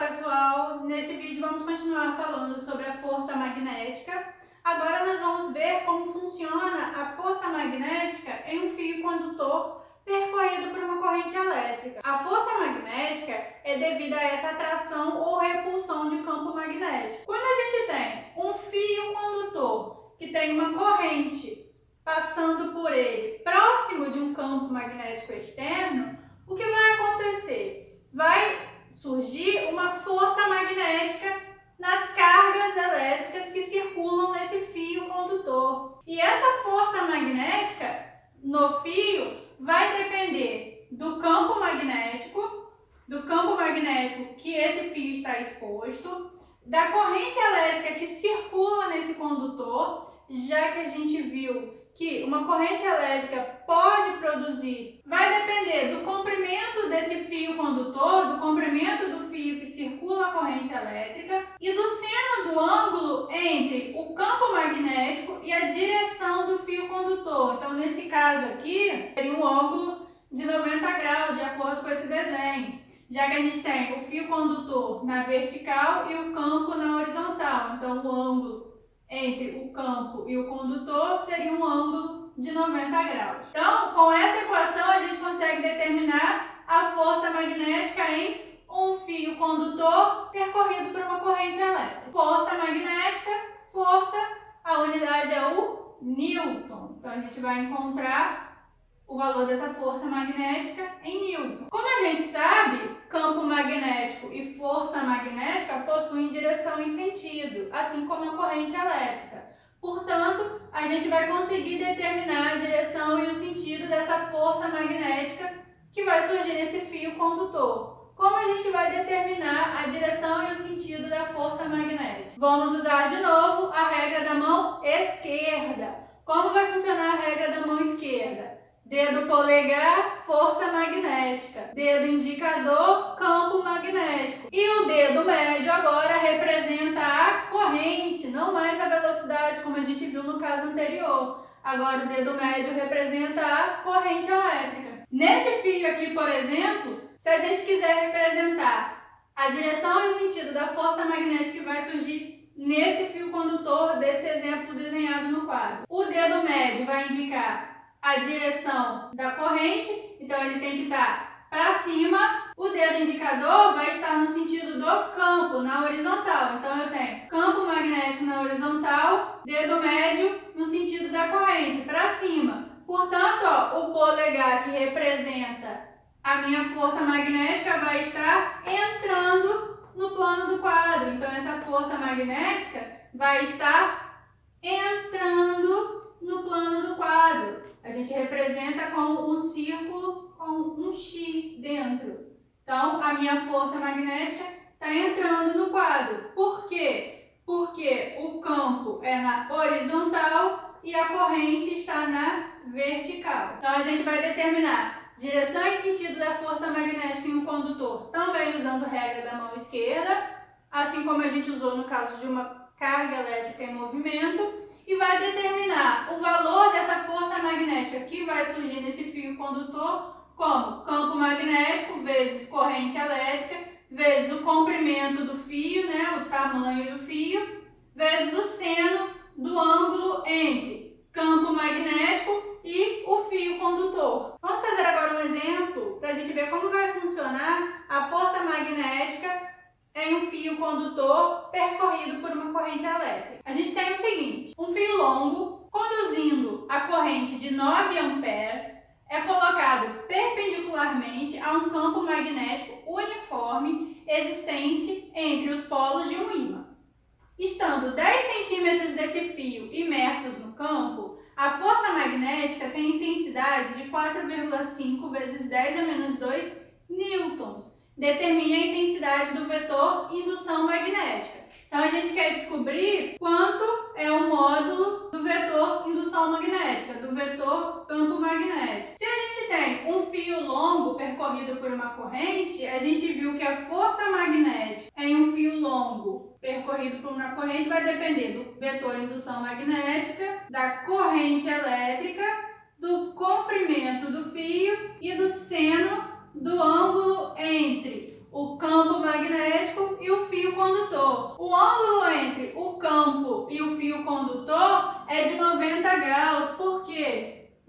pessoal! Nesse vídeo vamos continuar falando sobre a força magnética. Agora nós vamos ver como funciona a força magnética em um fio condutor percorrido por uma corrente elétrica. A força magnética é devida a essa atração ou repulsão de campo magnético. Quando a gente tem um fio condutor que tem uma corrente passando por ele próximo de um campo magnético externo, o que vai acontecer? Vai surgir uma força magnética nas cargas elétricas que circulam nesse fio condutor. E essa força magnética no fio vai depender do campo magnético que esse fio está exposto, da corrente elétrica que circula nesse condutor, já que a gente viu que uma corrente elétrica pode produzir, vai depender do comprimento desse fio condutor, do comprimento do fio que circula a corrente elétrica e do seno do ângulo entre o campo magnético e a direção do fio condutor. Então, nesse caso aqui, seria um ângulo de 90 graus, de acordo com esse desenho, já que a gente tem o fio condutor na vertical e o campo na horizontal. Então, o ângulo entre o campo e o condutor seria um ângulo de 90 graus. Então, com essa equação, a gente consegue determinar a força magnética em um fio condutor percorrido por uma corrente elétrica. Força magnética, a unidade é o Newton. Então, a gente vai encontrar o valor dessa força magnética em Newton. Como a gente sabe, campo magnético e força magnética possuem direção e sentido, assim como a corrente elétrica. Portanto, a gente vai conseguir determinar a direção e o sentido dessa força magnética que vai surgir nesse fio condutor. Como a gente vai determinar a direção e o sentido da força magnética? Vamos usar de novo a regra da mão esquerda. Como vai funcionar a regra da mão esquerda? Dedo polegar, força magnética. Dedo indicador, campo magnético. E o dedo médio agora representa a corrente, não mais a velocidade, como a gente viu no caso anterior. Agora o dedo médio representa a corrente elétrica. Nesse fio aqui, por exemplo, se a gente quiser representar a direção e o sentido da força magnética que vai surgir nesse fio condutor desse exemplo desenhado no quadro, o dedo médio vai indicar a direção da corrente, então ele tem que estar para cima. O dedo indicador vai estar no sentido do campo, na horizontal. Então eu tenho campo magnético na horizontal, dedo médio no sentido da corrente, para cima. Portanto, o polegar, que representa a minha força magnética, vai estar entrando no plano do quadro. Então essa força magnética vai estar entrando no plano do quadro. A gente representa com um círculo com um X dentro. Então, a minha força magnética está entrando no quadro. Por quê? Porque o campo é na horizontal e a corrente está na vertical. Então, a gente vai determinar direção e sentido da força magnética em um condutor, também usando a regra da mão esquerda, assim como a gente usou no caso de uma carga elétrica em movimento. E vai determinar o valor dessa força magnética que vai surgir nesse fio condutor como campo magnético vezes corrente elétrica, vezes o comprimento do fio, o tamanho do fio, vezes o seno do ângulo entre campo magnético e o fio condutor. Vamos fazer agora um exemplo para a gente ver como vai funcionar a força magnética em um fio condutor percorrido por uma corrente elétrica. A gente tem o seguinte: um fio longo conduzindo a corrente de 9 amperes é colocado perpendicularmente a um campo magnético uniforme existente entre os polos de um ímã. Estando 10 centímetros desse fio imersos no campo, a força magnética tem intensidade de 4,5 vezes 10 a menos 2 newtons. Determine a intensidade do vetor indução magnética. Então, a gente quer descobrir quanto é o módulo do vetor indução magnética, do vetor campo magnético. Se a gente tem um fio longo percorrido por uma corrente, a gente viu que a força magnética em um fio longo percorrido por uma corrente vai depender do vetor indução magnética, da corrente elétrica, do comprimento do fio e do seno do ângulo entre o campo magnético e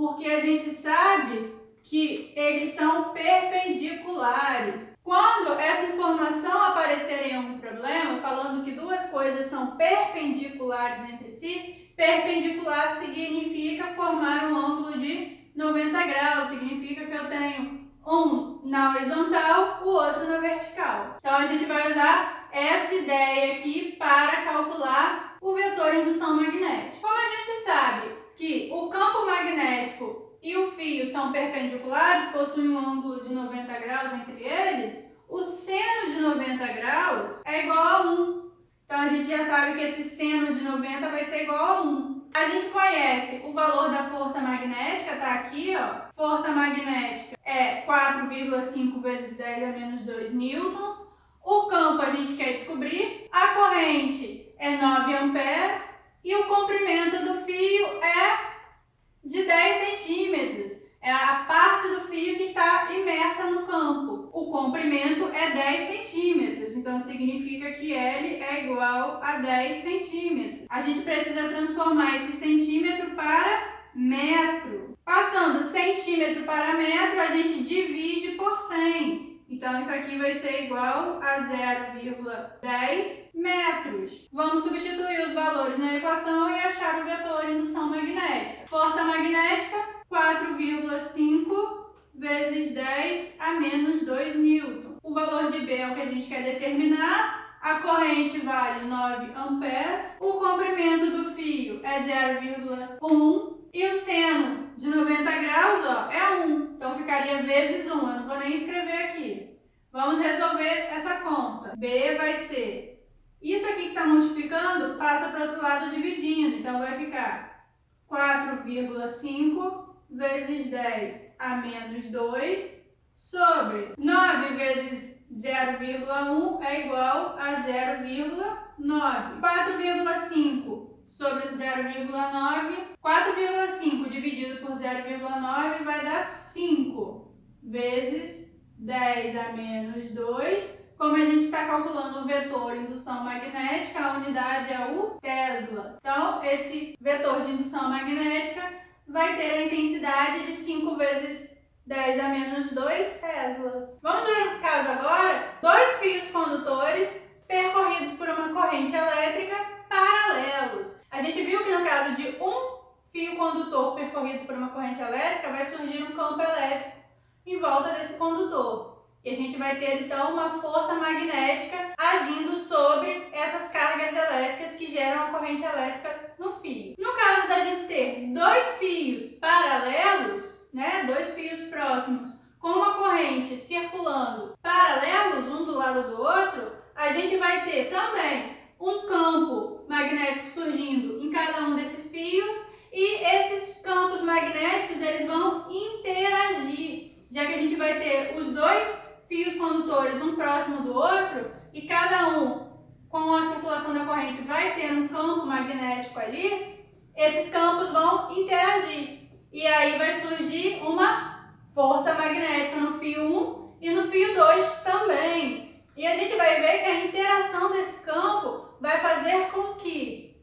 porque a gente sabe que eles são perpendiculares. Quando essa informação aparecer em algum problema, falando que duas coisas são perpendiculares entre si, perpendicular significa formar um ângulo de 90 graus, significa que eu tenho um na horizontal, o outro na vertical. Então a gente vai usar essa ideia aqui para calcular o vetor indução magnética. Como a gente sabe que o campo magnético e o fio são perpendiculares, possuem um ângulo de 90 graus entre eles, o seno de 90 graus é igual a 1. Então a gente já sabe que esse seno de 90 vai ser igual a 1. A gente conhece o valor da força magnética, tá aqui, ó. Força magnética é 4,5 vezes 10 a menos 2 newtons. O campo a gente quer descobrir. A corrente é 9 amperes e o comprimento do fio é de 10 centímetros. É a parte do fio que está imersa no campo. O comprimento é 10 centímetros, então significa que L é igual a 10 centímetros. A gente precisa transformar esse centímetro para metro. Passando centímetro para metro, a gente divide por 100. Então isso aqui vai ser igual a 0,10 metros. Vamos substituir os valores na equação e achar o vetor indução magnética. Força magnética, 4,5 vezes 10 a menos 2 newton. O valor de B é o que a gente quer determinar. A corrente vale 9 amperes. O comprimento do fio é 0,1. E o seno de 90 graus, ó, é 1. Então ficaria vezes 1. Eu não vou nem escrever aqui. Vamos resolver essa conta. B vai ser... Isso aqui que está multiplicando passa para o outro lado dividindo. Então vai ficar 4,5 vezes 10 a menos 2 sobre 9 vezes 0,1 é igual a 0,9. 4,5 sobre 0,9, 4,5 dividido por 0,9 vai dar 5 vezes 10 a menos 2. Como a gente está calculando o vetor indução magnética, a unidade é o Tesla. Então, esse vetor de indução magnética vai ter a intensidade de 5 vezes 10 a menos 2 teslas. Vamos ver o caso agora. Dois fios condutores percorridos por uma corrente elétrica paralelos. A gente viu que no caso de um fio condutor percorrido por uma corrente elétrica, vai surgir um campo elétrico em volta desse condutor. E a gente vai ter então uma força magnética agindo sobre essas cargas elétricas que geram a corrente elétrica no fio. No caso da gente ter dois fios paralelos, né, dois fios próximos, com uma corrente circulando paralelos um do lado do outro, a gente vai ter também um campo magnético surgindo em cada um desses fios e esses campos magnéticos eles vão interagir, já que a gente vai ter os dois fios condutores um próximo do outro e cada um com a circulação da corrente vai ter um campo magnético ali, esses campos vão interagir e aí vai surgir uma força magnética no fio 1 e no fio 2 também. E a gente vai ver que a interação desse campo vai fazer com que,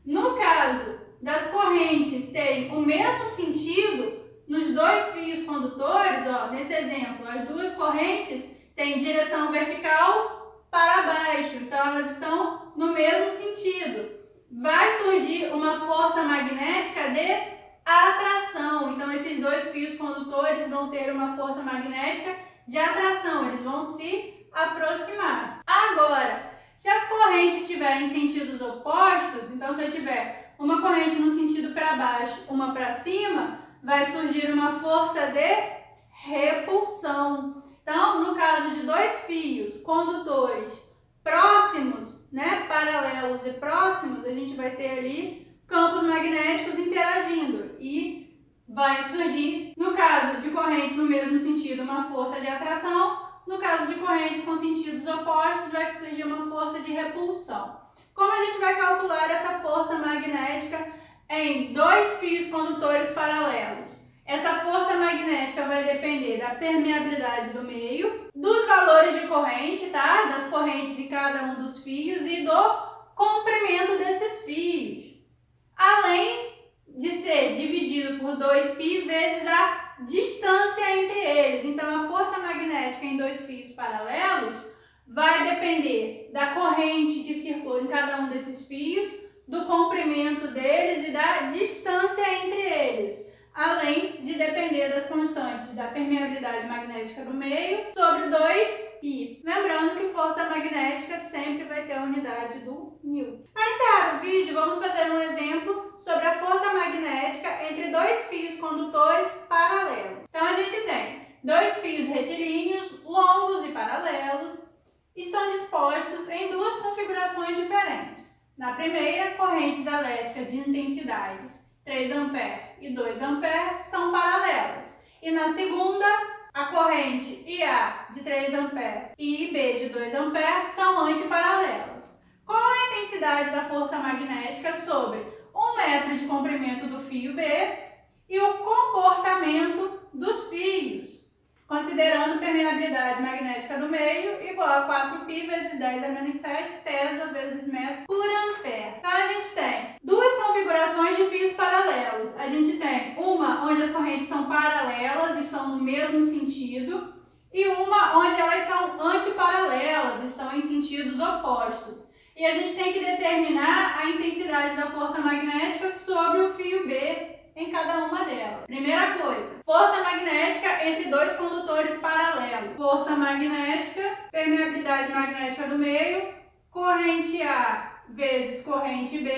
no caso das correntes terem o mesmo sentido, nos dois fios condutores, ó, nesse exemplo, as duas correntes têm direção vertical para baixo, então elas estão no mesmo sentido. Vai surgir uma força magnética de atração, então esses dois fios condutores vão ter uma força magnética de atração, eles vão se aproximar. Agora, se as correntes tiverem sentidos opostos, então se eu tiver uma corrente no sentido para baixo, uma para cima, vai surgir uma força de repulsão. Então, no caso de dois fios condutores próximos, né, paralelos e próximos, a gente vai ter ali campos magnéticos interagindo e vai surgir, no caso de correntes no mesmo sentido, uma força de atração, no caso de correntes com sentidos opostos, vai surgir uma força de repulsão. Como a gente vai calcular essa força magnética em dois fios condutores paralelos? Essa força magnética vai depender da permeabilidade do meio, dos valores de corrente, tá? Das correntes em cada um dos fios e do comprimento desses fios. Além de ser dividido dividido por 2π vezes a distância entre eles. Então, a força magnética em dois fios paralelos vai depender da corrente que circula em cada um desses fios, do comprimento deles e da distância entre eles, além de depender das constantes da permeabilidade magnética do meio sobre 2π. Lembrando que força magnética sempre vai ter a unidade do Newton. Para encerrar o vídeo, vamos fazer um exemplo sobre a força magnética entre dois fios condutores paralelos. Então, a gente tem dois fios retilíneos, longos e paralelos, estão dispostos em duas configurações diferentes. Na primeira, correntes elétricas de intensidades 3 A e 2 A são paralelas. E na segunda, a corrente IA de 3 A e IB de 2 A são antiparalelas. Qual a intensidade da força magnética sobre 1 metro de comprimento do fio B e o comportamento dos fios, considerando permeabilidade magnética do meio igual a 4π vezes 10⁻⁷ Tesla vezes metro por ampere. Então, a gente tem duas configurações de fios paralelos. A gente tem uma onde as correntes são paralelas, estão no mesmo sentido, e uma onde elas são antiparalelas, estão em sentidos opostos. E a gente tem que determinar a intensidade da força magnética sobre o fio B em cada uma delas. Primeira coisa, força magnética entre dois condutores paralelos. Força magnética, permeabilidade magnética do meio, corrente A vezes corrente B,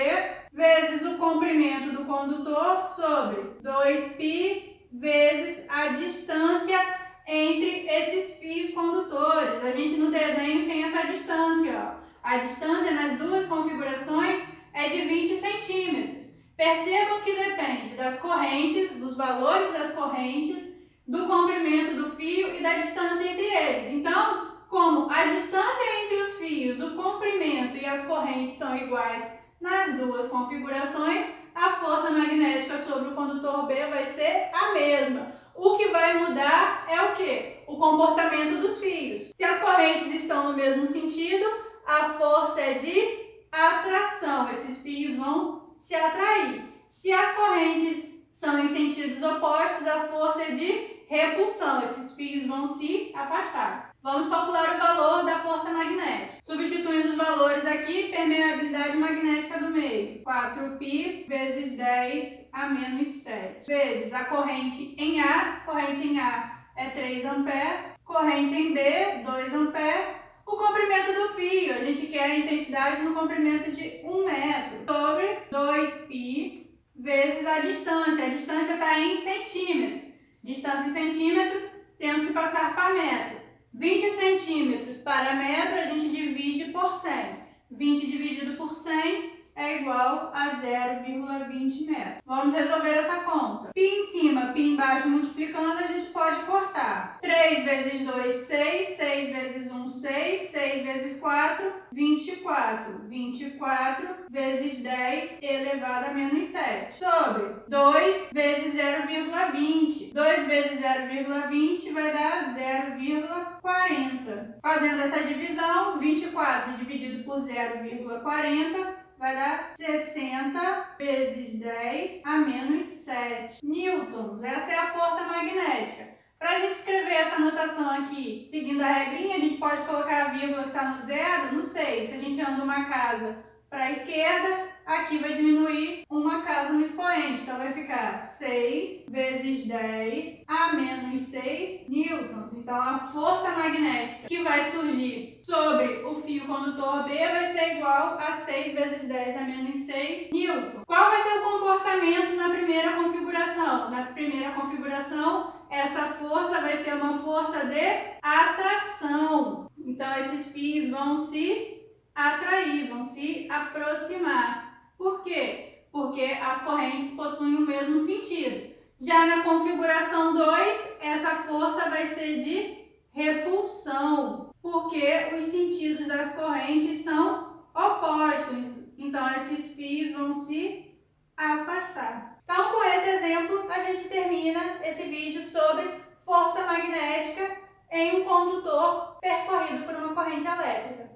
vezes o comprimento do condutor sobre 2π vezes a distância entre esses fios condutores. A gente no desenho tem essa distância, ó. A distância nas duas configurações é de 20 centímetros. Percebam que depende das correntes, dos valores das correntes, do comprimento do fio e da distância entre eles. Então, como a distância entre os fios, o comprimento e as correntes são iguais nas duas configurações, a força magnética sobre o condutor B vai ser a mesma. O que vai mudar é o quê? O comportamento dos fios. Se as correntes estão no mesmo sentido, a força é de atração. Esses fios vão se atrair. Se as correntes são em sentidos opostos, a força é de repulsão. Esses fios vão se afastar. Vamos calcular o valor da força magnética. Substituindo os valores aqui, permeabilidade magnética do meio, 4π vezes 10⁻⁷, vezes a corrente em A é 3 A, corrente em B, 2 A, o comprimento do fio, a gente quer a intensidade no comprimento de 1 metro, sobre 2π vezes a distância está em centímetro. Distância em centímetro, temos que passar para metro. 20 centímetros para metro, a gente divide por 100. 20 dividido por 100 é igual a 0,20 metros. Vamos resolver essa conta. Π em cima, π embaixo multiplicando, a gente pode cortar. 3 vezes 2, 6. 6 vezes 1, 6. 6 vezes 4, 24. 24 vezes 10 elevado a menos 7. Sobre 2 vezes 0,20. 2 vezes 0,20 vai dar 0,40. Fazendo essa divisão, 24 dividido por 0,40 vai dar 60 vezes 10⁻⁷ newtons. Essa é a força magnética. Para a gente escrever essa notação aqui, seguindo a regrinha, a gente pode colocar a vírgula que está no zero no 6. Se a gente anda uma casa para a esquerda, aqui vai diminuir uma casa no expoente. Então, vai ficar 6 vezes 10⁻⁶ newtons. Então, a força magnética que vai surgir sobre o fio condutor B vai ser igual a 6 vezes 10⁻⁶ newton. Qual vai ser o comportamento na primeira configuração? Na primeira configuração, essa força vai ser uma força de atração. Então, esses fios vão se atrair, vão se aproximar. Por quê? Porque as correntes possuem o mesmo sentido. Já na configuração 2, essa força vai ser de repulsão, porque os sentidos das correntes são opostos. Então, esses fios vão se afastar. Então, com esse exemplo, a gente termina esse vídeo sobre força magnética em um condutor percorrido por uma corrente elétrica.